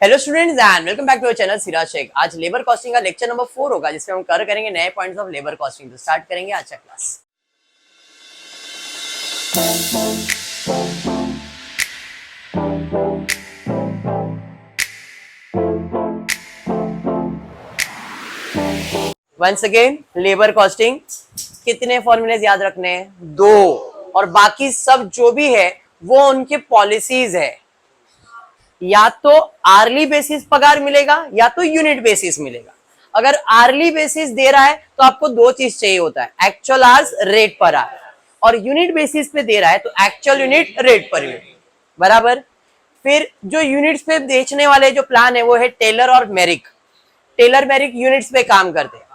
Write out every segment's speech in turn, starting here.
Hello students and welcome back to our channel Siraj Shaikh. आज labour costing का lecture number 4 होगा, जिसमें हम कवर करेंगे नए पॉइंट्स ऑफ लेबर कॉस्टिंग। तो स्टार्ट करेंगे आज का class. Once again, labour costing कितने फॉर्मूलेज याद रखने हैं? 2, और बाकी सब जो भी है वो उनके पॉलिसीज है। या तो आर्ली बेसिस पगार मिलेगा या तो यूनिट बेसिस मिलेगा। अगर आर्ली बेसिस दे रहा है तो आपको दो चीज चाहिए होता है, actual hours rate per our, और यूनिट बेसिस पे दे रहा है तो actual unit rate per unit. बराबर। फिर जो यूनिट्स पे बेचने वाले जो प्लान है वो है टेलर और मेरिक। टेलर मेरिक यूनिट्स पे काम करते हैं।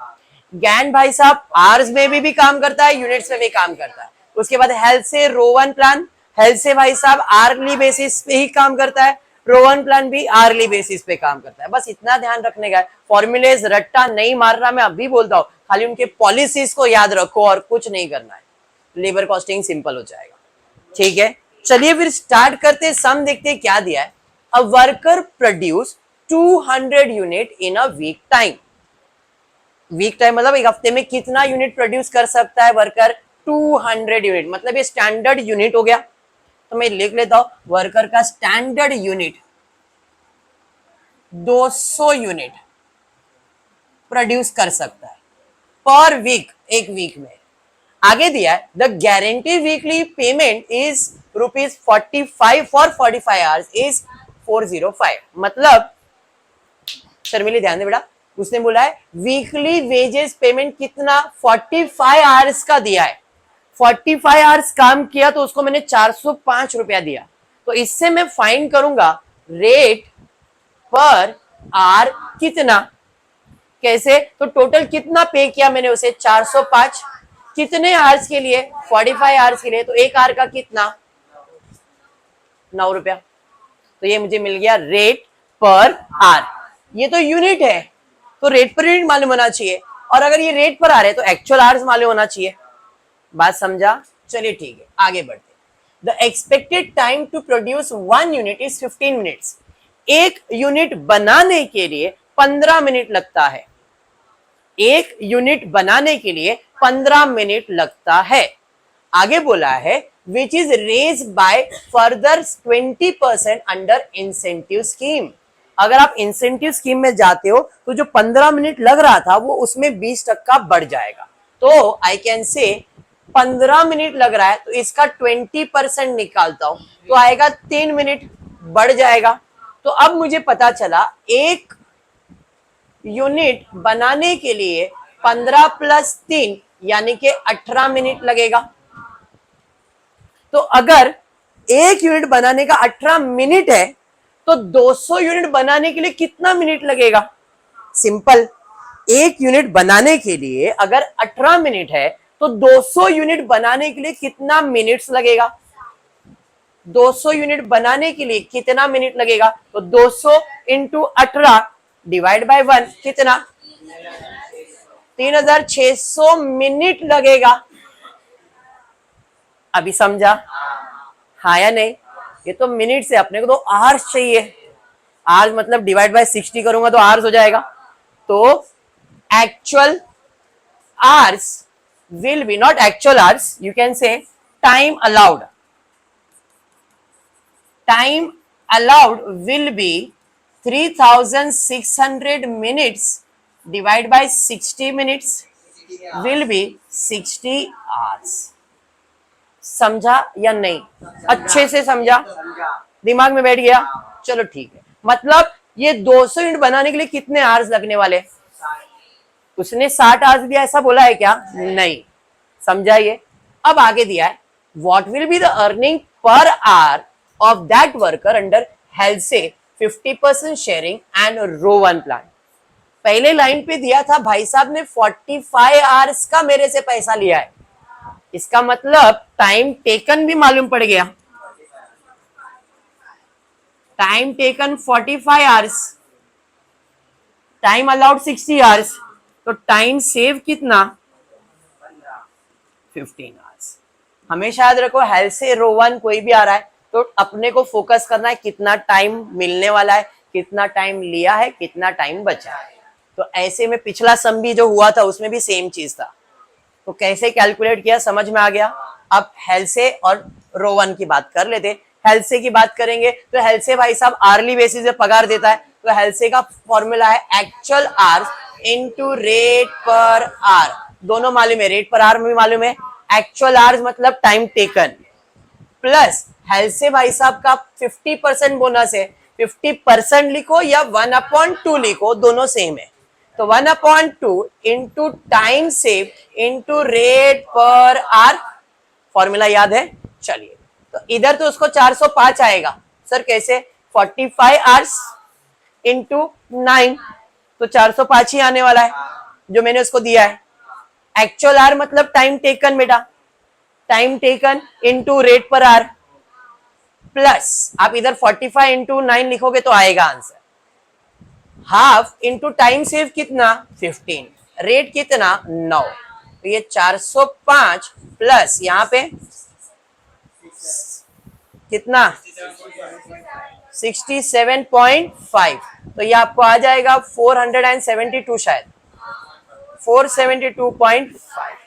गैन भाई साहब आवर्स में भी काम करता है, यूनिट्स में भी काम करता है। उसके बाद हेल्थ से रोवन प्लान, हेल्थ से भाई साहब आर्ली बेसिस पे ही काम करता है, रोवन प्लान भी आर्ली बेसिस पे काम करता है। बस इतना ध्यान रखने का है, फॉर्मूलेज रट्टा नहीं मारना। मैं अभी बोलता हूं, खाली उनके पॉलिसीज को याद रखो और कुछ नहीं करना है। लेबर कॉस्टिंग सिंपल हो जाएगा। ठीक है, चलिए फिर स्टार्ट करते। सम देखते हैं क्या दिया है। A worker produce 200 unit in a week time. Week time मतलब एक हफ्ते में कितना यूनिट प्रोड्यूस कर सकता है वर्कर? 200 यूनिट, मतलब ये स्टैंडर्ड यूनिट हो गया। तो मैं लिख लेता हूं, वर्कर का स्टैंडर्ड यूनिट 200 यूनिट प्रोड्यूस कर सकता है पर वीक, एक वीक में। आगे दिया है the guarantee weekly payment is ₹45 for 45 hours is 405। मतलब शर्मिली ध्यान दे बेटा, उसने बोला है वीकली वेजेस पेमेंट कितना? 45 आवर्स का दिया है। 45 आवर्स काम किया तो उसको मैंने 405 रुपया दिया। तो इससे मैं फाइंड करूंगा रेट पर आवर कितना। कैसे? तो टोटल कितना पे किया मैंने उसे? 405। कितने आवर्स के लिए? 45 आवर्स के लिए। तो एक आवर का कितना? 9 रुपया। तो ये मुझे मिल गया रेट पर आवर। ये तो यूनिट है तो रेट पर यूनिट मालूम होना चाहिए, और अगर ये रेट पर आ रहे तो एक्चुअल आवर्स मालूम होना चाहिए। बात समझा? चलिए ठीक है, आगे बढ़ते। The expected time to produce 1 unit is 15 minutes. एक यूनिट बनाने के लिए 15 मिनट लगता है। एक यूनिट बनाने के लिए 15 मिनट लगता है। आगे बोला है which is raise by further 20% under incentive scheme. अगर आप इंसेंटिव स्कीम में जाते हो तो जो 15 मिनट लग रहा था वो उसमें 20% बढ़ जाएगा। तो आई कैन से 15 मिनट लग रहा है तो इसका 20% निकालता हूं तो आएगा 3 मिनट, बढ़ जाएगा। तो अब मुझे पता चला एक यूनिट बनाने के लिए 15 + 3 यानी कि 18 मिनट लगेगा। तो अगर एक यूनिट बनाने का 18 मिनट है तो 200 यूनिट बनाने के लिए कितना मिनट लगेगा? सिंपल, एक यूनिट बनाने के लिए अगर 18 मिनट है तो 200 यूनिट बनाने के लिए कितना मिनट्स लगेगा? 200 यूनिट बनाने के लिए कितना मिनट लगेगा? तो 200 इंटू 18 डिवाइड बाय 1 कितना? 3600 मिनट लगेगा। अभी समझा? हाँ या नहीं? ये तो मिनट से, अपने को तो आवर्स चाहिए। आवर्स मतलब डिवाइड बाय 60 करूंगा तो आवर्स हो जाएगा। तो actual hours will be, not actual hours, you can say time allowed. Time allowed will be 3600 minutes divided by 60 minutes will be 60 hours. समझा या नहीं? अच्छे से समझा? दिमाग में बैठ गया? चलो ठीक है। मतलब ये 200 यूनिट बनाने के लिए कितने आवर्स लगने वाले? उसने 60 आवर्स दिया, ऐसा बोला है क्या? नहीं। समझाइए। अब आगे दिया है what will be the earning per hour of that worker under health से 50% शेयरिंग एंड रो 1 प्लान। पहले लाइन पे दिया था भाई साहब ने 45 आवर्स का मेरे से पैसा लिया है, इसका मतलब टाइम टेकन भी मालूम पड़ गया। Time taken 45 hours, time allowed 60 hours, तो टाइम सेव कितना? 15 आवर्स। हमेशा याद रखो हेल्थ से रो 1 कोई भी आ रहा है तो अपने को फोकस करना है कितना टाइम मिलने वाला है, कितना टाइम लिया है, कितना टाइम बचा है। तो ऐसे में पिछला सम भी जो हुआ था उसमें भी सेम चीज था। तो कैसे कैलकुलेट किया समझ में आ गया। अब हेल्से और रोवन की बात कर लेते। हेल्से की बात करेंगे तो हेल्से भाई साहब आर्ली बेसिस पे पगार देता है। तो हेल्से का फॉर्मूला है actual hours into rate per our. दोनों मालूम है, रेट पर आवर भी मालूम है, एक्चुअल आवर्स मतलब टाइम टेकन, प्लस हेल्से भाई साहब का 50% बोनस है। 50% लिखो या 1/2 लिखो, दोनों सेम है। तो 1/2 into time save into rate per our, formula याद है। चलिए, तो इधर तो उसको 405 आएगा। सर कैसे? 45 आवर्स इंटू 9, तो 405 ही आने वाला है जो मैंने उसको दिया है। एक्चुअल आवर मतलब टाइम टेकन बेटा, time taken into rate per hour, plus आप इधर 45 इंटू 9 लिखोगे तो आएगा answer. Half into time save कितना? 15, रेट कितना? 9। तो ये 405 प्लस यहाँ पे कितना? 67.5, तो ये आपको आ जाएगा 472, शायद 472.5।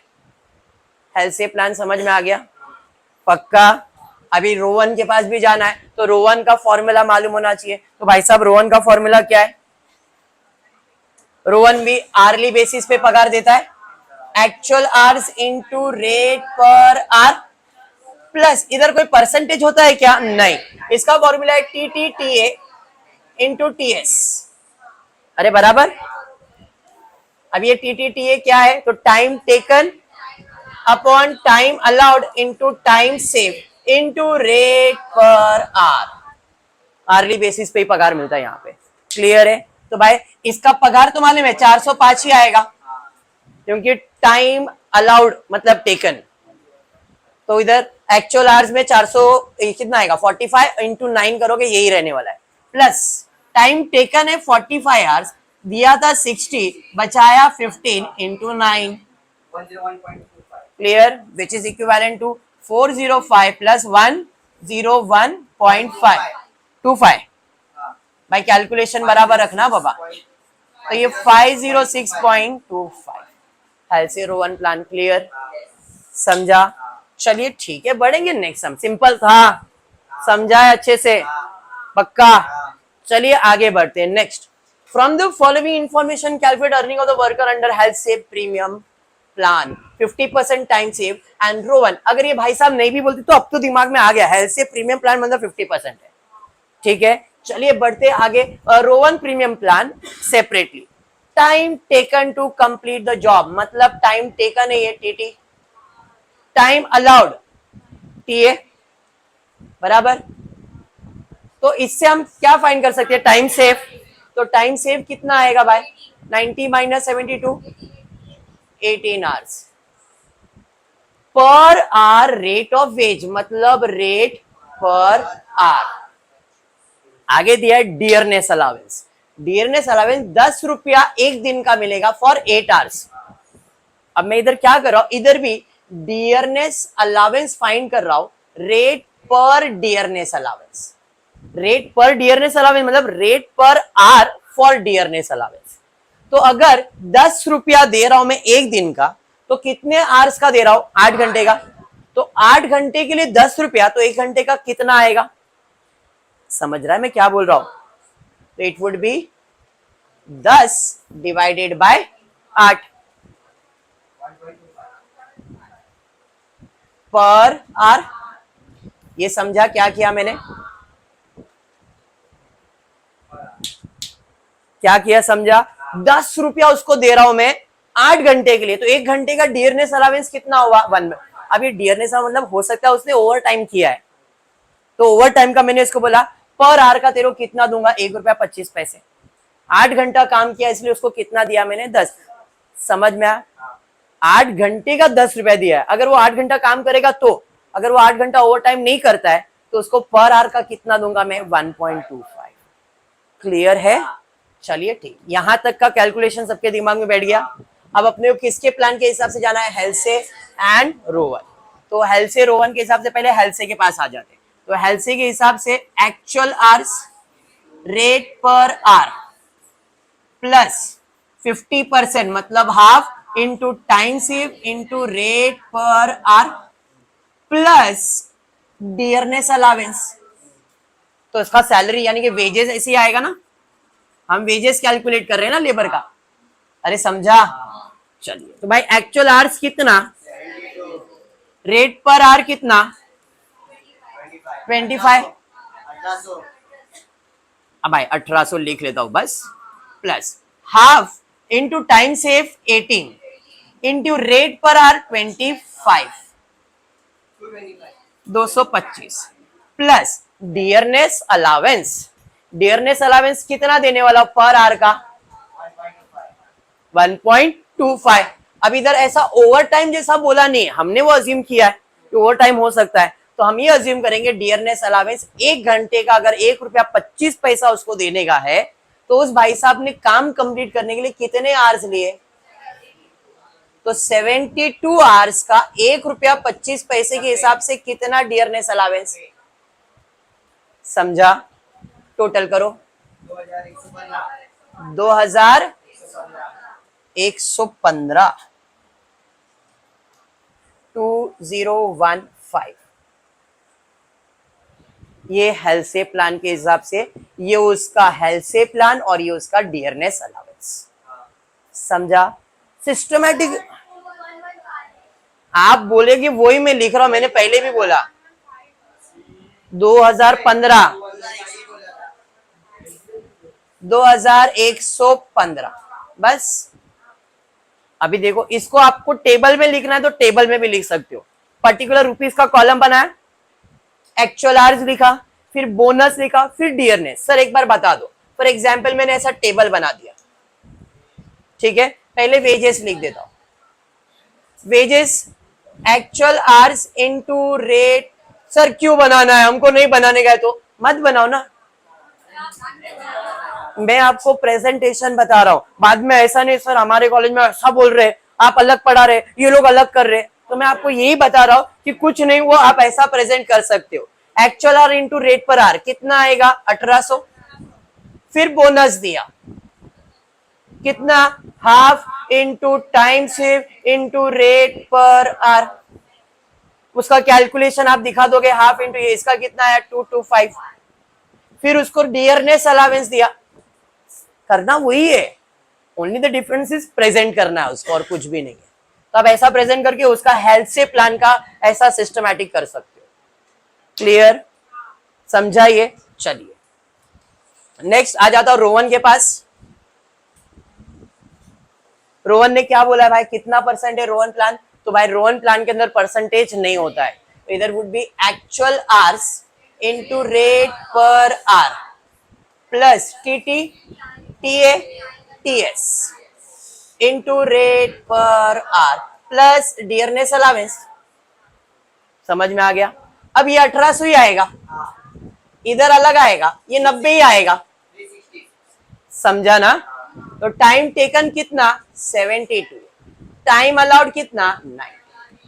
हेल्से प्लान समझ में आ गया पक्का। अभी रोवन के पास भी जाना है तो रोवन का फॉर्मूला मालूम होना चाहिए। तो भाई साहब रोवन का फॉर्मूला क्या है? रोवन भी आर्ली बेसिस पे पगार देता है, actual hours into rate per hour, plus इधर कोई परसेंटेज होता है क्या? नहीं, इसका फॉर्मूला है TTTA इंटू TS। अरे बराबर। अब ये TTTA क्या है? तो time taken upon time allowed into time save into rate per our. Hourly basis पे ही पगार मिलता है यहाँ पे। क्लियर है? तो भाई इसका पगार तो मालूम है 405 ही आएगा, क्योंकि टाइम अलाउड मतलब टेकन। तो इधर एक्चुअल आवर्स में 400 कितना आएगा? 45 इंटू 9 करोगे यही रहने वाला है, प्लस टाइम टेकन है 45 आवर्स, दिया था 60, बचाया 15 into 9। Clear? Which is equivalent to 405 plus 101.525। भाई कैलकुलेशन बराबर रखना बाबा। तो ये 506.25। Halsey Rowan plan clear? समझा? चलिए ठीक है, बढ़ेंगे नेक्स्ट सम। सिंपल था, समझा है अच्छे से पक्का। चलिए आगे बढ़ते हैं। Next, from the following information calculate earning of the worker under health save premium plan 50% time save and Rowan. अगर ये भाई साहब नहीं भी बोलते तो अब तो दिमाग में आ गया, हेल्थ सेव प्रीमियम प्लान मतलब 50% है। ठीक है, चलिए बढ़ते आगे। Rowan premium plan separately. Time taken to complete the job मतलब टाइम टेकन है ये TT, टाइम अलाउड TA, बराबर। तो इससे हम क्या फाइंड कर सकते हैं? Time save. तो टाइम सेव कितना आएगा भाई? 90 minus 72, 18 hours per hour rate of ways मतलब रेट पर आवर। आगे दिया है डियरनेस अलावेंस। डियरनेस अलावेंस 10 रुपया एक दिन का मिलेगा फॉर 8 आवर्स। अब मैं इधर क्या कर रहा हूं? इधर भी डियरनेस अलावेंस फाइंड कर रहा हूं, रेट पर डियरनेस अलावेंस। रेट पर डियरनेस अलावेंस मतलब रेट पर आर फॉर डियरनेस अलावेंस। तो अगर 10 रुपया दे रहा हूं मैं एक दिन का, तो कितने आवर्स का दे रहा हूं? 8 घंटे का। तो 8 घंटे के लिए 10 रुपया, तो एक घंटे का कितना आएगा? समझ रहा है मैं क्या बोल रहा हूं? तो it would be 10 divided by 8 पर आवर। ये समझा क्या किया मैंने? क्या किया समझा? 10 रुपया उसको दे रहा हूं मैं 8 घंटे के लिए, तो एक घंटे का डियरनेस अलावेंस कितना हुआ? 1। अब ये डियरनेस मतलब हो सकता है उसने ओवर टाइम किया है, तो ओवर टाइम का मैंने इसको बोला पर आवर का तेरे को कितना दूंगा? 1 रुपया 25 पैसे। 8 घंटा काम किया इसलिए उसको कितना दिया मैंने? 10। समझ में आया? 8 घंटे का 10 रुपया दिया है। अगर वो 8 घंटा काम करेगा तो, अगर वो 8 घंटा ओवर टाइम नहीं करता है तो उसको पर आवर का कितना दूंगा मैं? 1.25। क्लियर है? चलिए ठीक, यहां तक का कैलकुलेशन सबके दिमाग में बैठ गया। अब अपने को किसके प्लान के हिसाब से जाना है? हेल्से एंड रोवन। तो हेल्से रोवन के हिसाब से पहले हेल्से के पास आ जाते। तो हेल्से के हिसाब से एक्चुअल आवर्स रेट पर आर प्लस 50% मतलब half into time save into rate पर आर प्लस डियरनेस अलावेंस। तो इसका सैलरी यानी कि वेजेस ऐसे ही आएगा ना, हम वेजेस कैलकुलेट कर रहे हैं ना लेबर का। अरे समझा? चलिए तो भाई एक्चुअल आवर्स कितना, रेट पर आवर कितना 25। अब भाई 1800 लिख लेता हूं बस, plus half into time save 18 into rate per our 25 225 plus dearness allowance. Dearness allowance कितना देने वाला पर आवर का 1.25। अब इधर ऐसा ओवर टाइम जैसा बोला नहीं, हमने वो अज्यूम किया है कि ओवर टाइम हो सकता है, तो हम ये अज्यूम करेंगे डियरनेस अलावेंस 1 घंटे का अगर 1 रुपया 25 पैसा उसको देने का है, तो उस भाई साहब ने काम कंप्लीट करने के लिए कितने आवर्स लिए, तो 72 आवर्स का 1 रुपया 25 पैसे के हिसाब से कितना डियरनेस अलावेंस। समझा? टोटल करो 2115 2015। ये हेल्थ से प्लान के हिसाब से, ये उसका हेल्थ से प्लान और ये उसका डियरनेस अलावेंस। समझा? सिस्टमैटिक। आप बोले कि वही मैं लिख रहा हूं, मैंने पहले भी बोला 2015 2115 बस। अभी देखो इसको आपको टेबल में लिखना है तो टेबल में भी लिख सकते हो। पर्टिकुलर रुपीस का कॉलम बनाया, एक्चुअल आवर्स लिखा, फिर बोनस लिखा, फिर डियरनेस। सर एक बार बता दो, फॉर एग्जाम्पल मैंने ऐसा टेबल बना दिया, ठीक है। पहले वेजेस लिख देता हूं, wages actual hours into rate. Sir क्यों बनाना है, हमको नहीं बनाने का है तो मत बनाओ ना, मैं आपको प्रेजेंटेशन बता रहा हूं। बाद में ऐसा नहीं सर हमारे कॉलेज में ऐसा बोल रहे, आप अलग पढ़ा रहे, ये लोग अलग कर रहे, तो मैं आपको यही बता रहा हूं कि कुछ नहीं, वो आप ऐसा प्रेजेंट कर सकते हो। Actual our into rate per our कितना आएगा 1800, फिर बोनस दिया कितना, half into time save into rate per our. उसका कैलकुलेशन आप दिखा दोगे, हाफ इंटू ये, इसका कितना है 225। फिर उसको डियरनेस अलावेंस दिया, करना वही है, only the difference is present करना है उसको, और कुछ भी नहीं है। तो आप ऐसा प्रेजेंट करके उसका हेल्थ से प्लान का ऐसा सिस्टमैटिक कर सकते हो। क्लियर? समझाइए। चलिए नेक्स्ट आ जाता हूं रोहन के पास। रोहन ने क्या बोला है भाई, कितना परसेंट है रोहन प्लान? तो भाई रोहन प्लान के अंदर परसेंटेज नहीं होता है, तो इधर would be actual hours into rate per hour plus TT TA TS into rate per hour plus dearness allowance. समझ में आ गया? अब ये 1800 ही आएगा, इधर अलग आएगा, ये 90 ही आएगा। समझा ना? तो टाइम टेकन कितना 72, टाइम अलाउड कितना 9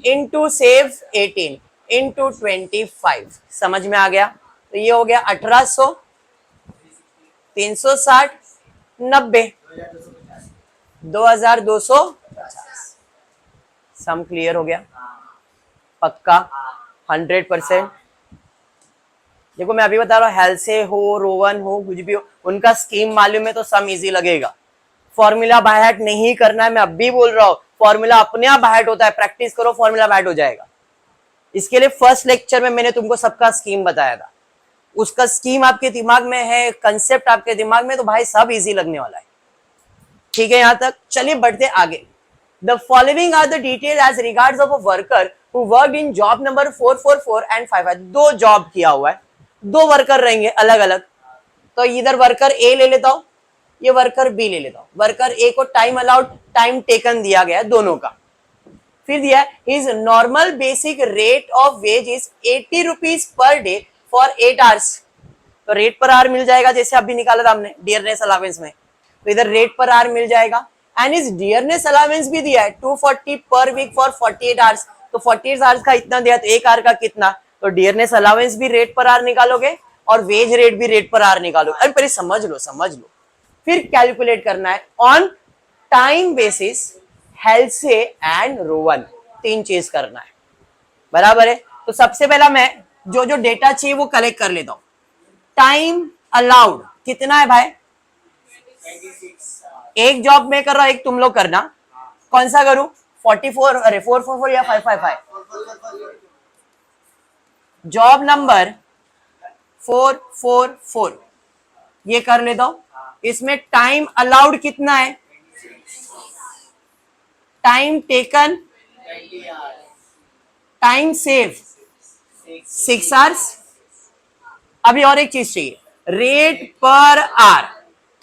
इंटू सेव 18 इंटू 25। समझ में आ गया? तो ये हो गया 1800 360 90 2250। सम क्लियर हो गया? पक्का 100%। देखो मैं अभी बता रहा हूँ, हेल्थ से हो, रोवन हो, कुछ भी हो, उनका स्कीम मालूम है तो सम इजी लगेगा। फॉर्मूला बाय हार्ट नहीं करना है, मैं अभी बोल रहा हूँ, फॉर्मूला अपने आप बाय हार्ट होता है, प्रैक्टिस करो फॉर्मूला बाय हार्ट हो जाएगा। इसके लिए फर्स्ट लेक्चर में मैंने तुमको सबका स्कीम बताया था, उसका स्कीम आपके दिमाग में है, कंसेप्ट आपके दिमाग में, तो भाई सब इजी लगने वाला है। ठीक है यहां तक? चलिए बढ़ते आगे। The following are the details as regards of a worker who worked in job number 444 and 55। दो जॉब किया हुआ है, दो वर्कर रहेंगे अलग अलग, तो इधर वर्कर ए ले लेता हूं, ये वर्कर बी ले लेता हूं। वर्कर ए को टाइम अलाउड, टाइम टेकन दिया गया है दोनों का, फिर दिया his normal basic rate of ways is 80 rupees per day for 8 hours. तो रेट पर आवर मिल जाएगा, जैसे अभी निकाला था हमने डियरनेस अलावेंस में, तो इधर रेट पर आवर मिल जाएगा। एंड इस डियरनेस अलावेंस भी दिया है 240 पर वीक फॉर 48 आवर्स। तो 48 आवर्स का इतना दिया, तो एक आवर का कितना, तो डियरनेस अलावेंस भी रेट पर आवर निकालोगे और वेज रेट भी रेट पर आर निकालो। अरे पहले समझ लो, फिर कैलकुलेट करना है on time basis, हेल्से and Rowan, 3 चीज करना है, बराबर है। तो सबसे पहला मैं जो जो डेटा चाहिए वो कलेक्ट कर लेता हूं। टाइम अलाउड कितना है भाई? एक जॉब में कर रहा हूं, एक तुम लोग करना। कौन सा करूं? 44, अरे 444 या 555? जॉब नंबर 444 ये कर लेता हूं। इसमें टाइम अलाउड कितना है? Time taken, time save 6 hours. अभी और एक चीज चाहिए, रेट पर आवर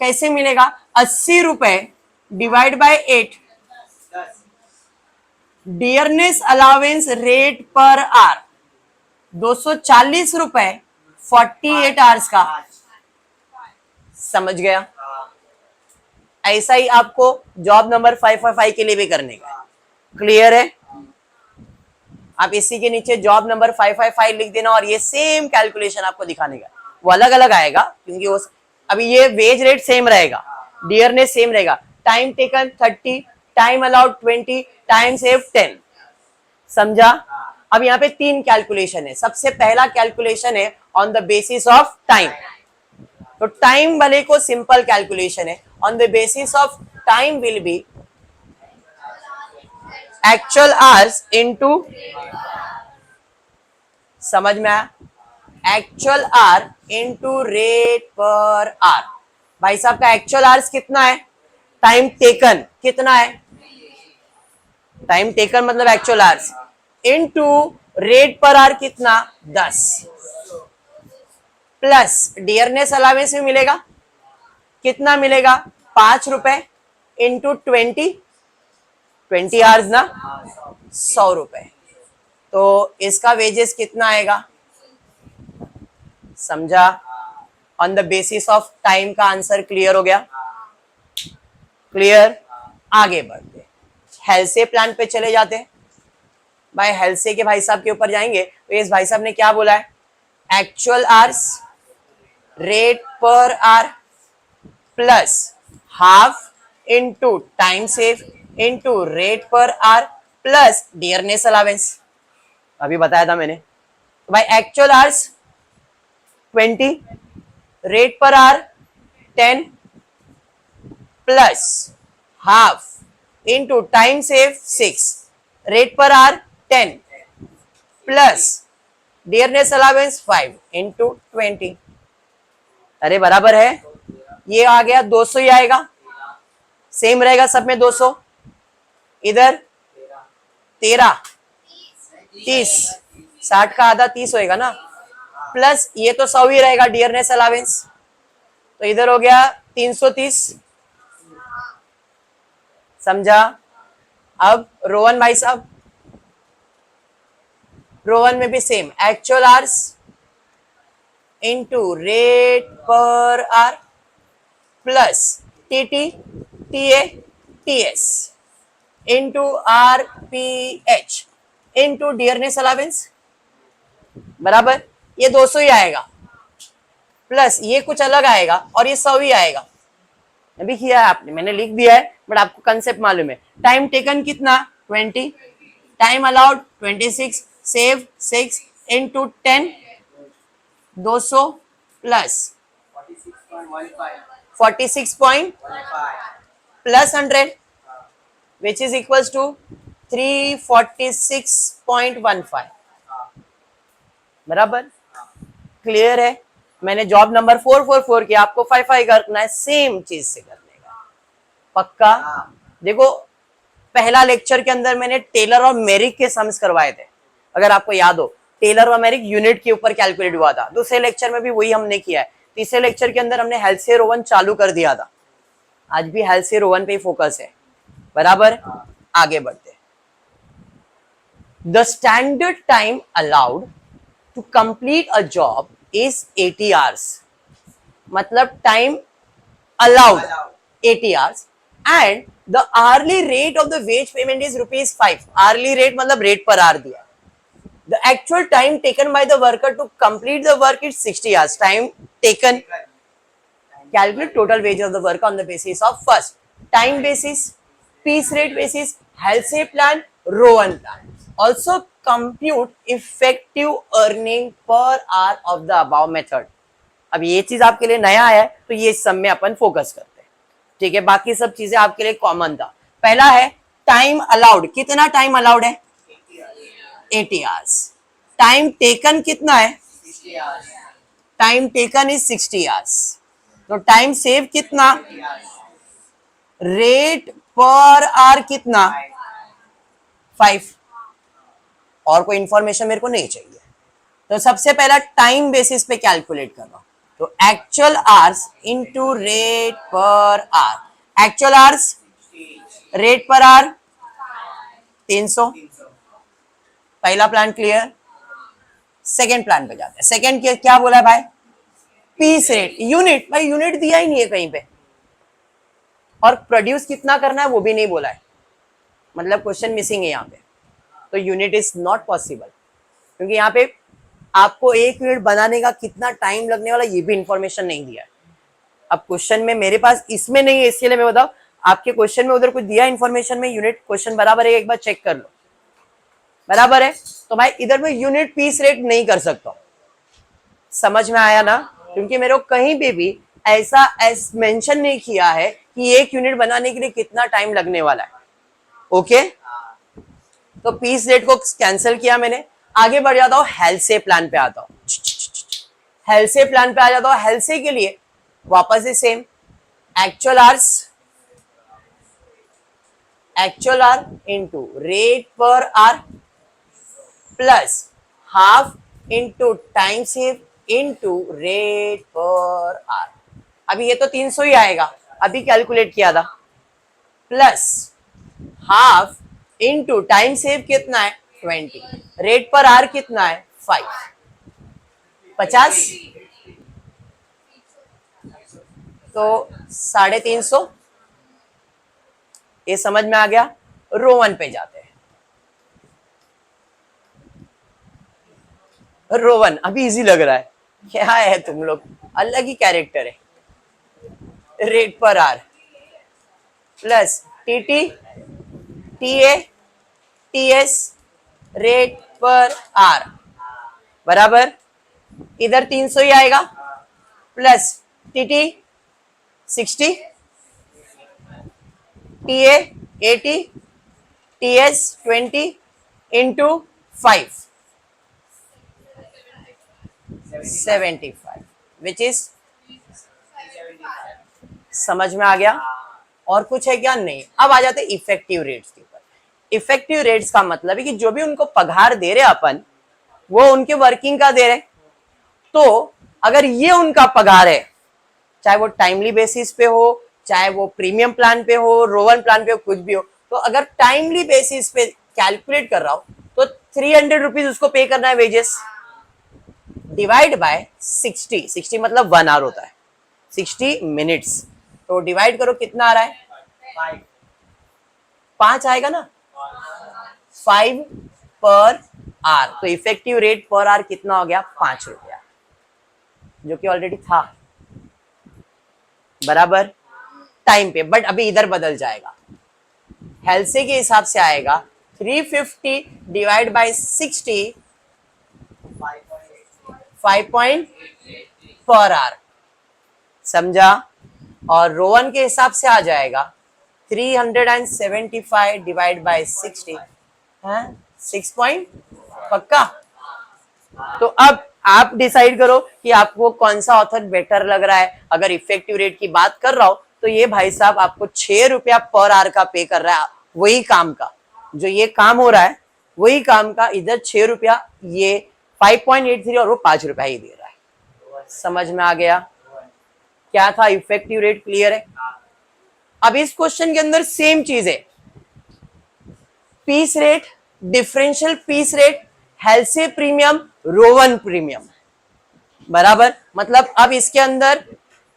कैसे मिलेगा? 80 रुपए divide by 8, dearness allowance rate per our 240 रुपए 48 आवर्स का। समझ गया? ऐसा ही आपको जॉब नंबर 555 के लिए भी करने का। क्लियर है? आप इसी के नीचे जॉब नंबर 555 लिख देना और ये सेम कैलकुलेशन आपको दिखाने का। वो अलग अलग आएगा क्योंकि वो अभी ये वेज रेट सेम रहेगा, डियरनेस सेम रहेगा, time taken 30, time allowed 20, time save 10। समझा? अब यहाँ पे 3 कैलकुलेशन है। सबसे पहला कैलकुलेशन है on the basis of time. तो टाइम वाले को सिंपल कैलकुलेशन है, on the basis of time will be actual hours into, समझ में आया? Actual our into rate per our. भाई साहब का एक्चुअल आवर्स कितना है? टाइम टेकन कितना है? टाइम टेकन मतलब actual hours into rate per our कितना? 10 प्लस डियरनेस अलावेंस में मिलेगा कितना? मिलेगा 5 रुपए इंटू 20 आवर्स ना, 100 रुपए। तो इसका वेजेस कितना आएगा? समझा? On the basis of time का आंसर क्लियर हो गया? क्लियर? आगे बढ़ते हेल्से प्लान पे चले जाते हैं। भाई हेल्से के भाई साहब के ऊपर जाएंगे तो इस भाई साहब ने क्या बोला है? Actual hours rate per hour plus half into time save into rate per hour plus dearness allowance. अभी बताया था मैंने। तो भाई actual hours 20, rate per our 10 plus half into time save 6, rate per our 10 plus dearness allowance 5 into 20। अरे बराबर है, ये आ गया 200 ही आएगा, सेम रहेगा सब में 200। इधर 13, 30, 60 का आधा 30 होएगा ना, प्लस ये तो 100 ही रहेगा डियरनेस अलावेंस। तो इधर हो गया 330। समझा? अब रोहन भाई साहब, रोहन में भी same actual hours into rate per hour plus TT TA TS into RPH into dearness allowance, बराबर। ये 200 ही आएगा प्लस ये कुछ अलग आएगा और ये 100 ही आएगा। अभी किया है आपने, मैंने लिख दिया है बट आपको कंसेप्ट मालूम है। टाइम टेकन कितना? 20, time allowed 26, save 6 into 10, 200 plus 46 plus 100 which is equals to 346.15, बराबर। क्लियर है? मैंने जॉब नंबर 444 की, आपको 55 करना है, सेम चीज से करने का। पक्का? देखो पहला लेक्चर के अंदर मैंने टेलर और मेरिक के सम्स करवाए थे, अगर आपको याद हो। टेलर और मेरिक यूनिट के ऊपर कैलकुलेट हुआ था। दूसरे लेक्चर में भी वही हमने किया है। तीसरे लेक्चर के अंदर हमने हेल्से रोवन चालू कर दिया था। आज भी हेल्से रोवन पे ही फोकस है, बराबर। आगे बढ़ते। The standard time allowed to complete a job is 80 hours. मतलब time allowed 80 hours and the hourly rate of the wage payment is ₹5। Hourly rate मतलब रेट पर आवर दिया, The actual time taken by the worker to complete the work is 60 hours. Time taken. Calculate total wage of the worker on the basis of first time basis, piece rate basis, Halsey plan, Rowan plan. Also compute effective earning per hour of the above method. अब ये चीज आपके लिए नया है तो ये सब में अपन फोकस करते हैं, ठीक है। बाकी सब चीजें आपके लिए कॉमन था। पहला है टाइम अलाउड, कितना टाइम अलाउड है 80 आवर्स। टाइम टेकन कितना है, टाइम टेकन इज 60 आवर्स। तो टाइम सेव कितना, रेट पर आवर कितना 5। और कोई इंफॉर्मेशन मेरे को नहीं चाहिए। तो सबसे पहला टाइम बेसिस पे कैलकुलेट करना, तो actual hours into rate per hour. Actual hours rate per our 300। पहला प्लान क्लियर। सेकेंड प्लान पे जाते हैं। सेकेंड क्या बोला है भाई, पीस रेट, यूनिट। भाई यूनिट दिया ही नहीं है कहीं पे, और प्रोड्यूस कितना करना है वो भी नहीं बोला है, मतलब क्वेश्चन मिसिंग है यहाँ पे। तो यूनिट इज नॉट पॉसिबल, क्योंकि यहाँ पे आपको एक यूनिट बनाने का कितना टाइम लगने वाला ये भी इंफॉर्मेशन नहीं दिया है। अब क्वेश्चन में मेरे पास इसमें नहीं है, इसके लिए मैं बताऊं, आपके क्वेश्चन में उधर कुछ दिया इन्फॉर्मेशन में, यूनिट क्वेश्चन बराबर है, एक बार चेक कर लो बराबर है। तो भाई इधर मैं यूनिट पीस रेट नहीं कर सकता। समझ में आया ना, क्योंकि मेरे को कहीं पे भी ऐसा मेंशन नहीं किया है कि एक यूनिट बनाने के लिए कितना टाइम लगने वाला है। ओके, तो पीस रेट को कैंसिल किया मैंने। आगे बढ़ जाता हूं, हेल्से प्लान पे आता हूं। हेल्से प्लान पे आ जाता हूं। हेल्से के लिए वापस से same, actual our into rate per hour plus half into time save into rate per our. अभी ये तो 300 ही आएगा, अभी कैलकुलेट किया था, plus half into time save कितना है 20, रेट पर आवर कितना है 5, 50, तो 350। ये समझ में आ गया। रोवन पे जाते हैं। रोवन अभी इजी लग रहा है, क्या है तुम लोग, अलग ही कैरेक्टर है। Rate per hour plus TT TA TS rate per hour बराबर, इधर 300 ही आएगा, plus TT 60, TA 80, TS 20 into 5 75, which is, समझ में आ गया। और कुछ है क्या, नहीं। अब आ जाते इफेक्टिव रेट्स के ऊपर। इफेक्टिव रेट्स का मतलब है कि जो भी उनको पगार दे रहे अपन, वो उनके वर्किंग का दे रहे। तो अगर ये उनका पगार है, चाहे वो टाइमली बेसिस पे हो, चाहे वो प्रीमियम प्लान पे हो, रोवन प्लान पे हो, कुछ भी हो, तो अगर टाइमली बेसिस पे कैलकुलेट कर रहा हो तो 300 रुपीज उसको पे करना है वेजेस, डिवाइड बाय 60। 60 मतलब 1 आवर होता है, 60 मिनट्स। तो डिवाइड करो, कितना आ रहा है 5 आएगा ना, 5 पर आवर। तो इफेक्टिव रेट पर आवर कितना हो गया 5 रुपया, जो कि ऑलरेडी था बराबर टाइम पे। बट अभी इधर बदल जाएगा, हेल्से के हिसाब से आएगा 350 divide by 60, 5 point per hour, समझा। और रोवन के हिसाब से आ जाएगा 375 डिवाइड बाय 60, 6 पॉइंट, पक्का। तो अब आप डिसाइड करो कि आपको कौन सा ऑथर बेटर लग रहा है। अगर इफेक्टिव रेट की बात कर रहा हूं तो ये भाई साहब आपको 6 रुपया पर आवर का पे कर रहा है, वही काम का जो ये काम हो रहा है, वही काम का इधर 6 रुपया, ये 5.83 और वो 5 रुपया ही दे रहा है। समझ में आ गया क्या था, इफेक्टिव रेट क्लियर है। अब इस क्वेश्चन के अंदर सेम चीज है, piece rate, differential piece rate, Halsey premium, Rowan premium बराबर। मतलब अब इसके अंदर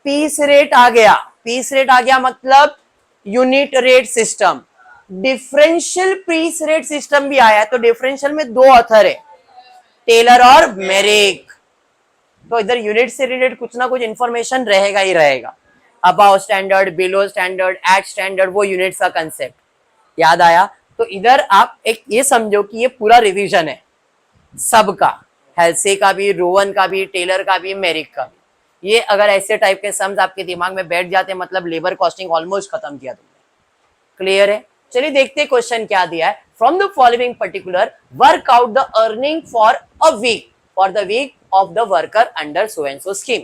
पीस रेट आ गया, पीस रेट आ गया मतलब unit rate system. Differential piece rate system भी आया है, तो डिफरेंशियल में 2 ऑथर है, टेलर और मेरिक। तो इधर यूनिट से रिलेटेड कुछ ना कुछ इंफॉर्मेशन रहेगा ही रहेगा। Above standard, below standard, at standard, वो यूनिट्स का कंसेप्ट याद आया। तो इधर आप एक ये समझो कि ये पूरा रिवीजन है सबका, हेल्से का भी, रोवन का भी, टेलर का भी, मेरिक का भी। ये अगर ऐसे टाइप के सम्स आपके दिमाग में बैठ जाते मतलब लेबर कॉस्टिंग ऑलमोस्ट खत्म किया तुमने। क्लियर है? चलिए देखते हैं क्वेश्चन क्या दिया है। From the following particular work out the earning for a week for the week of the worker under so and so scheme.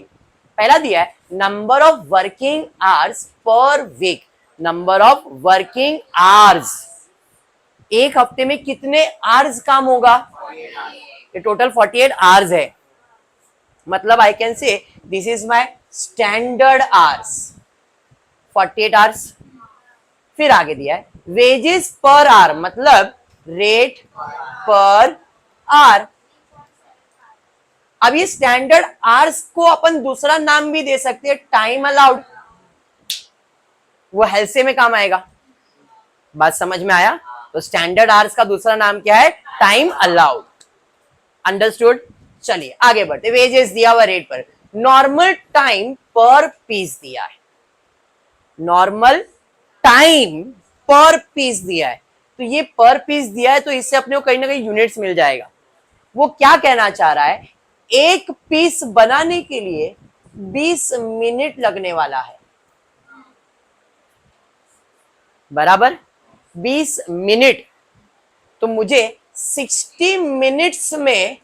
पहला दिया है number of working hours per week. Number of working hours, एक हफ्ते में कितने hours काम होगा? ये टोटल 48 आवर्स है। मतलब I can say this is my standard hours, 48 hours. फिर आगे दिया है वेजेस पर आवर, मतलब रेट पर आवर। अब ये स्टैंडर्ड आवर्स को अपन दूसरा नाम भी दे सकते हैं, टाइम अलाउड। वो हेल्से में काम आएगा। बात समझ में आया? तो स्टैंडर्ड आवर्स का दूसरा नाम क्या है? Time allowed. अंडरस्टूड? चलिए आगे बढ़ते। वेजेस दिया हुआ रेट पर, नॉर्मल टाइम पर पीस दिया है। नॉर्मल टाइम पर पीस दिया है, तो ये पर पीस दिया है तो इससे अपने को कहीं ना कहीं यूनिट्स मिल जाएगा। वो क्या कहना चाह रहा है? एक पीस बनाने के लिए 20 मिनट लगने वाला है। बराबर 20 मिनट। तो मुझे 60 मिनट्स में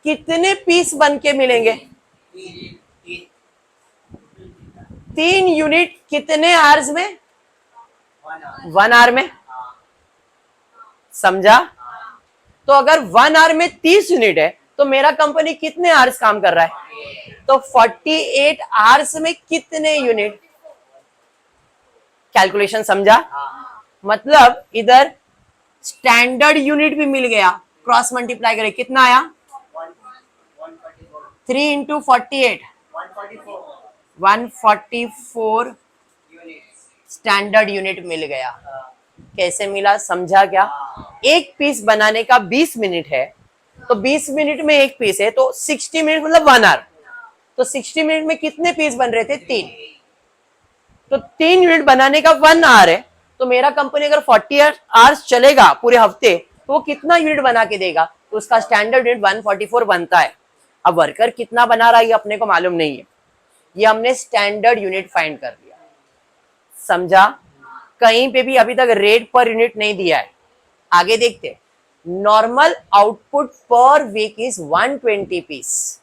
कितने पीस बन के मिलेंगे? 3 यूनिट। कितने आवर्स में? 1 आवर में। समझा? तो अगर 1 आवर में 30 यूनिट है तो मेरा कंपनी कितने आवर्स काम कर रहा है? तो 48 आवर्स में कितने यूनिट? कैलकुलेशन समझा? मतलब इधर स्टैंडर्ड यूनिट भी मिल गया, क्रॉस मल्टीप्लाई करें कितना आया? 3 इंटू 48, 144 स्टैंडर्ड यूनिट मिल गया। कैसे मिला समझा क्या? एक पीस बनाने का 20 मिनट है, तो 20 मिनट में एक पीस है, तो 60 मिनट मतलब 1 आवर। तो 60 मिनट में कितने पीस बन रहे थे? 3। तो 3 यूनिट बनाने का 1 आवर है, तो मेरा कंपनी अगर 40 आवर्स चलेगा पूरे हफ्ते तो वो कितना यूनिट बना के देगा? तो उसका स्टैंडर्ड यूनिट 144 बनता है। अब वर्कर कितना बना रहा है ये अपने को मालूम नहीं है, ये हमने स्टैंडर्ड यूनिट फाइंड कर लिया। समझा? कहीं पे भी अभी तक रेट पर यूनिट नहीं दिया है। आगे देखते। Normal output per week is 120 piece.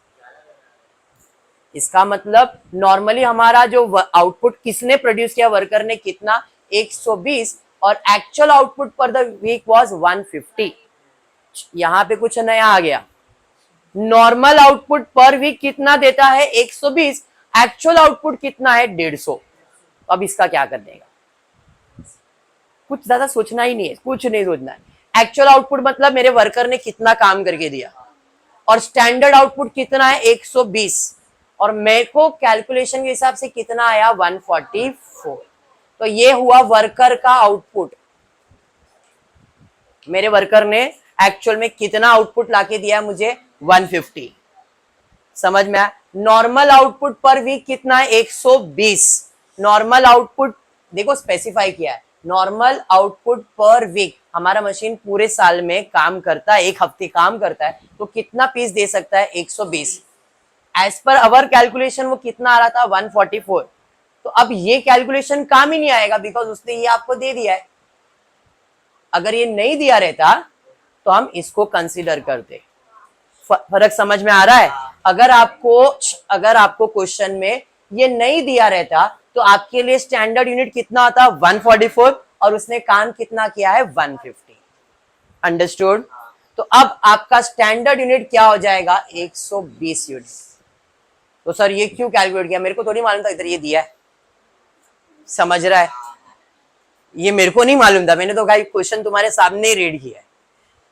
इसका मतलब नॉर्मली हमारा जो आउटपुट किसने प्रोड्यूस किया, वर्कर ने कितना? 120, और एक्चुअल आउटपुट पर द वीक वाज 150। यहां पे कुछ नया आ गया। नॉर्मल आउटपुट पर वीक कितना देता है? 120। एक्चुअल आउटपुट कितना है? 150। अब इसका क्या करने का? कुछ ज्यादा सोचना ही नहीं है, कुछ नहीं सोचना है। एक्चुअल आउटपुट मतलब मेरे वर्कर ने कितना काम करके दिया, और स्टैंडर्ड आउटपुट कितना है? 120, और मेरे को कैलकुलेशन के हिसाब से कितना आया? 144। तो ये हुआ वर्कर का आउटपुट। मेरे वर्कर ने एक्चुअल में कितना आउटपुट लाके दिया मुझे? 150। समझ में आया? नॉर्मल आउटपुट पर वीक कितना है? 120। नॉर्मल आउटपुट देखो स्पेसिफाई किया है, नॉर्मल आउटपुट पर वीक। हमारा मशीन पूरे साल में काम करता है, एक हफ्ते काम करता है, तो कितना पीस दे सकता है? 120। एज पर अवर कैलकुलेशन वो कितना आ रहा था? 144। तो अब ये कैलकुलेशन काम ही नहीं आएगा, बिकॉज उसने ये आपको दे दिया है। अगर ये नहीं दिया रहता तो हम इसको कंसीडर करते। फर्क समझ में आ रहा है? अगर आपको क्वेश्चन में ये नहीं दिया रहता तो आपके लिए स्टैंडर्ड यूनिट कितना आता? 144, और उसने काम कितना किया है? 150। अंडरस्टूड? तो अब आपका स्टैंडर्ड यूनिट क्या हो जाएगा? 120 यूनिट। तो सर ये क्यों कैलकुलेट किया? मेरे को थोड़ी मालूम था इधर ये दिया है। समझ रहा है? ये मेरे को नहीं मालूम था, मैंने तो भाई क्वेश्चन तुम्हारे सामने ही रीड किया है।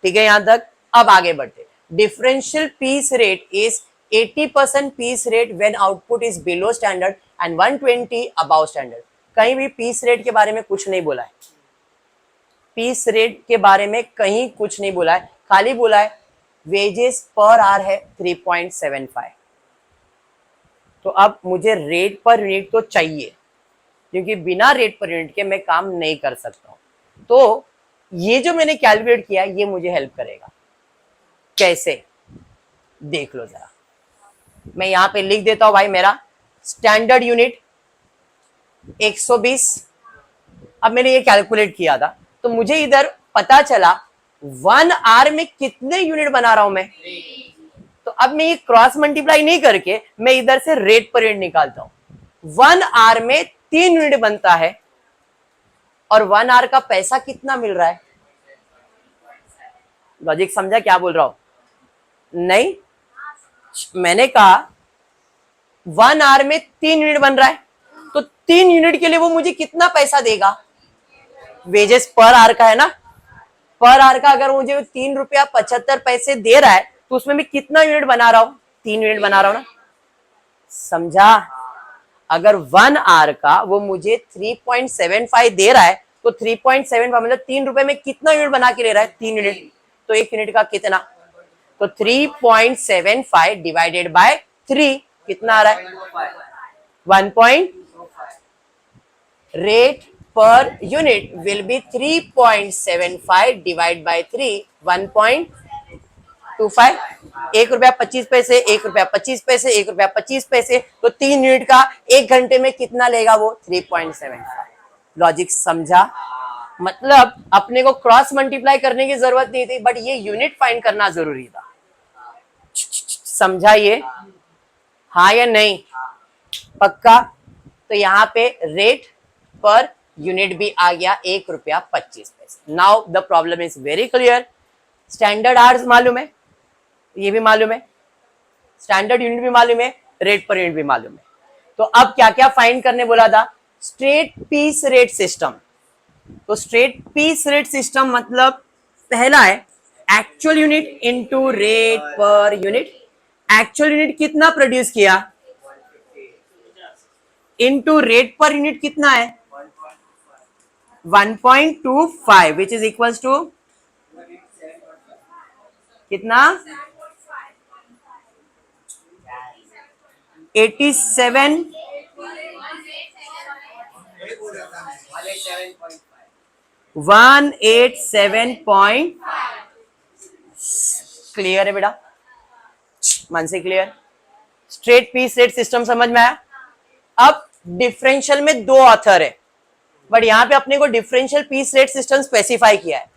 ठीक है यहां तक? अब आगे बढ़ते। Differential piece rate is 80% piece rate when output is below standard and 120 above standard. कहीं भी पीस रेट के बारे में कुछ नहीं बोला है। पीस रेट के बारे में कहीं कुछ नहीं बोला है, खाली बोला है वेजेस पर आवर है 3.75। तो अब मुझे रेट पर यूनिट तो चाहिए, क्योंकि बिना रेट पर यूनिट के मैं काम नहीं कर सकता हूं। तो ये जो मैंने कैलकुलेट किया ये मुझे हेल्प करेगा। कैसे, देख लो जरा। मैं यहां पे लिख देता हूं भाई, मेरा स्टैंडर्ड यूनिट 120। अब मैंने ये कैलकुलेट किया था, तो मुझे इधर पता चला 1 आवर में कितने यूनिट बना रहा हूं मैं। तो अब मैं ये क्रॉस मल्टीप्लाई नहीं करके मैं इधर से रेट पर यूनिट निकालता हूं। 1 आवर में 3 यूनिट बनता है, और 1 आवर का पैसा कितना मिल रहा है। लॉजिक समझा क्या बोल रहा हूं? नहीं, मैंने कहा 1 आवर में 3 यूनिट बन रहा है, तो 3 यूनिट के लिए वो मुझे कितना पैसा देगा। वेजेस पर आवर का है ना, पर आवर का अगर मुझे 3.75 रुपया दे रहा है, तो उसमें मैं कितना यूनिट बना रहा हूं, 3 यूनिट बना रहा हूं ना। समझा? अगर 1 आवर का वो मुझे 3.75 दे रहा है, तो 3.75 मतलब 3 रुपए में कितना यूनिट बना के ले रहा है, 3 यूनिट। तो 1 यूनिट का कितना, तो 3.75 डिवाइडेड बाय 3 कितना आ रहा है, 1. Rate per unit will be 3.75 divide by 3, 1.25। 1 रुपया 25 पैसे, 1 रुपया 25 पैसे, 1 रुपया 25 पैसे, तो 3 यूनिट का 1 घंटे में कितना लेगा वो, 3.75। लॉजिक समझा? मतलब अपने को क्रॉस मल्टीप्लाई करने की जरूरत नहीं थी, बट ये यूनिट फाइंड करना जरूरी था। समझा ये? हाँ या नहीं? पक्का? तो यहाँ पे रेट पर यूनिट भी आ गया 1 रुपया 25 पैसे। Now the problem is very clear. Standard hours मालूम है, ये भी मालूम है, स्टैंडर्ड यूनिट भी मालूम है, रेट पर यूनिट भी मालूम है। तो अब क्या क्या फाइंड करने बोला था, स्ट्रेट पीस रेट सिस्टम। तो स्ट्रेट पीस रेट सिस्टम मतलब पहला है actual unit into rate per unit. Actual unit कितना प्रोड्यूस किया इनटू रेट पर यूनिट कितना है, 1.25 विच इज इक्वल्स टू कितना, 87 187. क्लियर है बेटा, मन से clear. Straight piece rate system समझ में आया। अब डिफरेंशियल में 2 ऑथर है, बट यहां पे अपने को differential piece rate system specify किया है।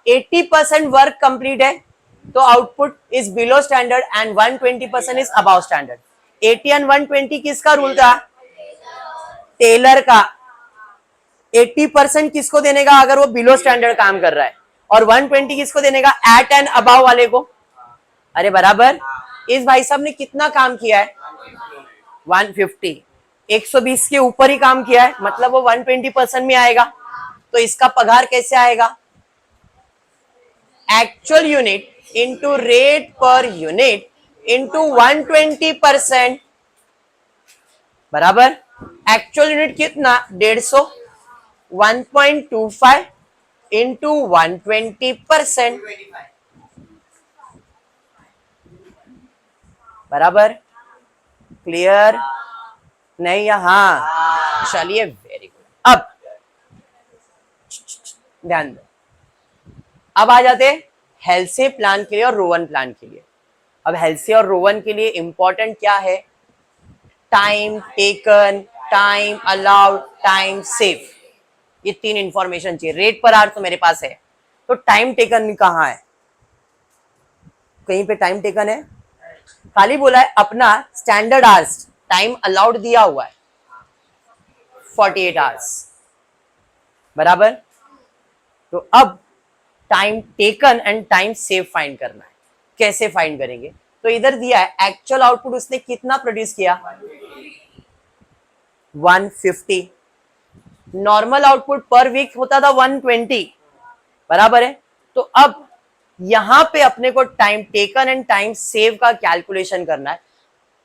80% वर्क कंप्लीट है, तो output is below standard and 120% is above standard. 80 and 120 किसका रूल था, टेलर का। 80% किसको देने का अगर वो बिलो स्टैंडर्ड काम कर रहा है, और 120 किसको देने का, एट एंड अबाव वाले को। अरे बराबर, इस भाई साहब ने कितना काम किया है, 150, 120 के ऊपर ही काम किया है, मतलब वो 120% में आएगा। तो इसका पगार कैसे आएगा, actual unit into rate per unit into 120%। बराबर, एक्चुअल यूनिट कितना 150, 1.25 इंटू 120%। बराबर, क्लियर नहीं? हाँ, चलिए वेरी गुड। अब ध्यान दो, अब आ जाते हेल्सी प्लान के लिए और रोवन प्लान के लिए। अब हेल्सी और रोवन के लिए इंपॉर्टेंट क्या है, time taken, time allowed, time save, ये 3 इंफॉर्मेशन चाहिए। रेट पर आवर तो मेरे पास है, तो टाइम टेकन कहाँ है, कहीं पे टाइम टेकन है, खाली बोला है अपना स्टैंडर्ड आवर्स, टाइम अलाउड दिया हुआ है 48 आवर्स। बराबर, तो अब time taken and time save find करना है। कैसे फाइंड करेंगे, तो इधर दिया है एक्चुअल आउटपुट उसने कितना प्रोड्यूस किया, 150। नॉर्मल आउटपुट पर वीक होता था 120। बराबर है, तो अब यहां पे अपने को time taken and time save का कैलकुलेशन करना है।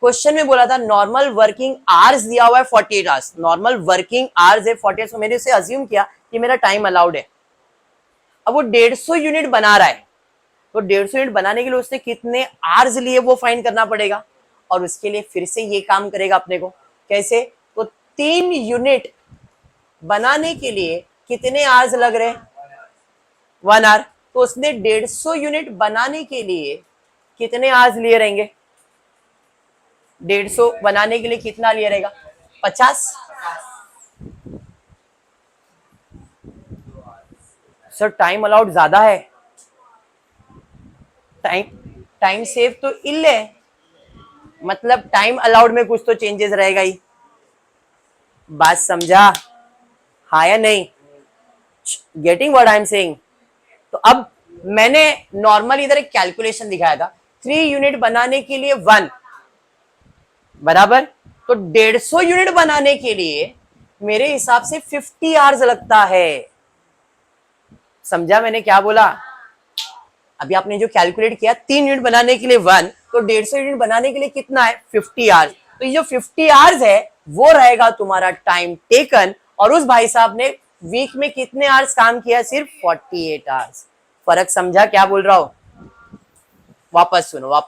क्वेश्चन में बोला था नॉर्मल वर्किंग आवर्स दिया हुआ है 48 आवर्स, नॉर्मल वर्किंग आवर्स है 48, तो मैंने इसे अज्यूम किया कि मेरा टाइम अलाउड है। अब वो 150 यूनिट बना रहा है, तो 150 यूनिट बनाने के लिए उसने कितने आवर्स लिए वो फाइंड करना पड़ेगा, और उसके लिए फिर से ये काम करेगा अपने को। कैसे? तो 3 यूनिट बनाने के लिए कितने आवर्स लग रहे हैं? 1 आवर। तो उसने 150 यूनिट बनाने के लिए कितने आवर्स लिए रहेंगे? 150 बनाने के लिए कितना लिए रहेगा? 50। सर टाइम अलाउड ज्यादा है, टाइम सेव तो इल है, मतलब टाइम अलाउड में कुछ तो चेंजेस रहेगा ही। बात समझा? हाँ या नहीं? Getting what I am saying? तो अब मैंने नॉर्मल इधर एक कैलकुलेशन दिखाया था, 3 यूनिट बनाने के लिए 1 बराबर, तो 150 यूनिट बनाने के लिए मेरे हिसाब से 50 आवर्स लगता है। समझा मैंने क्या बोला? अभी आपने जो कैलकुलेट किया 3 यूनिट बनाने के लिए 1, तो 150 यूनिट बनाने के लिए कितना है? 50 आवर्स। तो ये जो 50 आवर्स है वो रहेगा तुम्हारा टाइम टेकन, और उस भाई साहब ने वीक में कितने आवर्स काम किया? सिर्फ 48 आवर्स। फर्क समझा क्या बोल रहा हूं? वापस सुनो।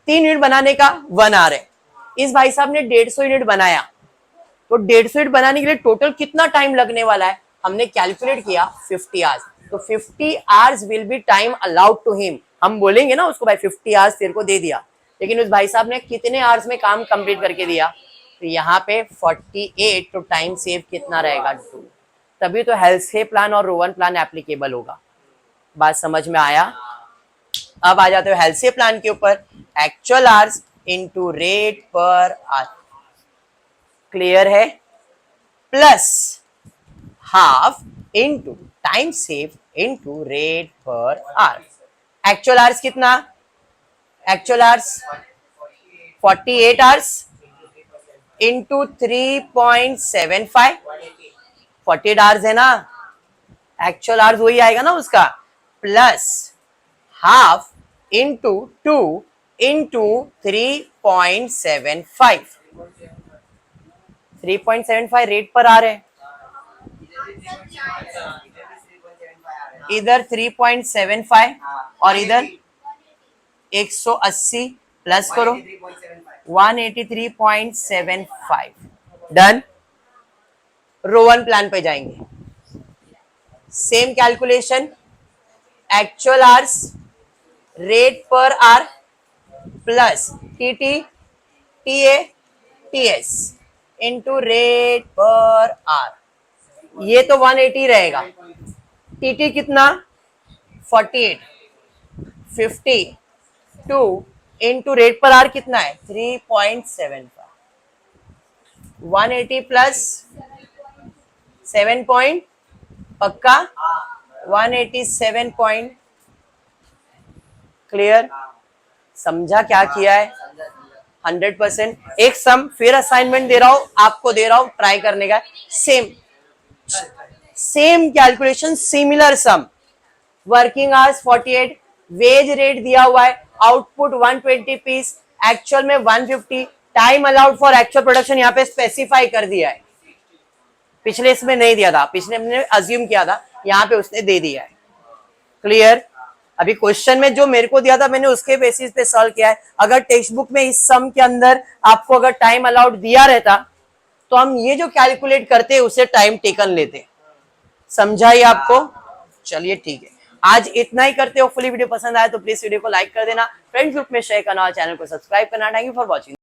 3 यूनिट बनाने का 1 आवर है, इस भाई साहब ने 150 यूनिट बनाया, तो 150 यूनिट बनाने के लिए टोटल कितना टाइम लगने वाला है? हमने कैलकुलेट किया 50 आवर्स, तो 50 hours will be time allowed to him. हम बोलेंगे ना उसको, भाई 50 आवर्स तेरे को दे दिया, लेकिन उस भाई साहब ने कितने आवर्स में काम कंप्लीट करके दिया? तो यहाँ पे 48, तो टाइम सेव कितना रहेगा? 2। तभी तो हेल्से प्लान और रोवन प्लान एप्लीकेबल होगा। बात समझ में आया? अब आ जाते हो हेल्से प्लान के ऊपर, actual hours into rate per hour, clear है? Plus half into time save into rate per hour. Actual hours कितना? Actual hours 48 hours into 3.75, 48 hours है ना, एक्चुअल आवर्स वही आएगा ना उसका, plus half into 2 into 3.75, 3.75 rate per आ रहे हैं, इधर 3.75 और इधर 180 प्लस करो 183.75। डन। रोवन प्लान पे जाएंगे, same calculation, actual hours rate per hour plus TT TA TS into rate per hour, ये तो 180 रहेगा। टीटी कितना? 48, 52 इनटू रेट पर आवर कितना है? 3.75, 180 प्लस 7 पॉइंट, पक्का 187 पॉइंट। क्लियर? समझा क्या किया है? 100%। एक सम फिर असाइनमेंट दे रहा हूं आपको, दे रहा हूं ट्राई करने का, same calculation, similar sum, working hours 48, wage rate दिया हुआ है, आउटपुट 120 पीस, एक्चुअल में 150, time allowed for actual production यहाँ पे स्पेसिफाई कर दिया है, पिछले इसमें नहीं दिया था, पिछले हमने अज्यूम किया था, यहाँ पे उसने दे दिया है। क्लियर? अभी क्वेश्चन में जो मेरे को दिया था मैंने उसके बेसिस पे सॉल्व किया है। अगर टेक्स्ट बुक में इस सम के अंदर आपको अगर टाइम अलाउड दिया रहता तो हम ये जो कैलकुलेट करते उसे टाइम टेकन लेते। समझा ये आपको? चलिए ठीक है, आज इतना ही करते हो। होपफुली वीडियो पसंद आया तो प्लीज वीडियो को लाइक कर देना, फ्रेंड्स ग्रुप में शेयर करना और चैनल को सब्सक्राइब करना। Thank you for watching.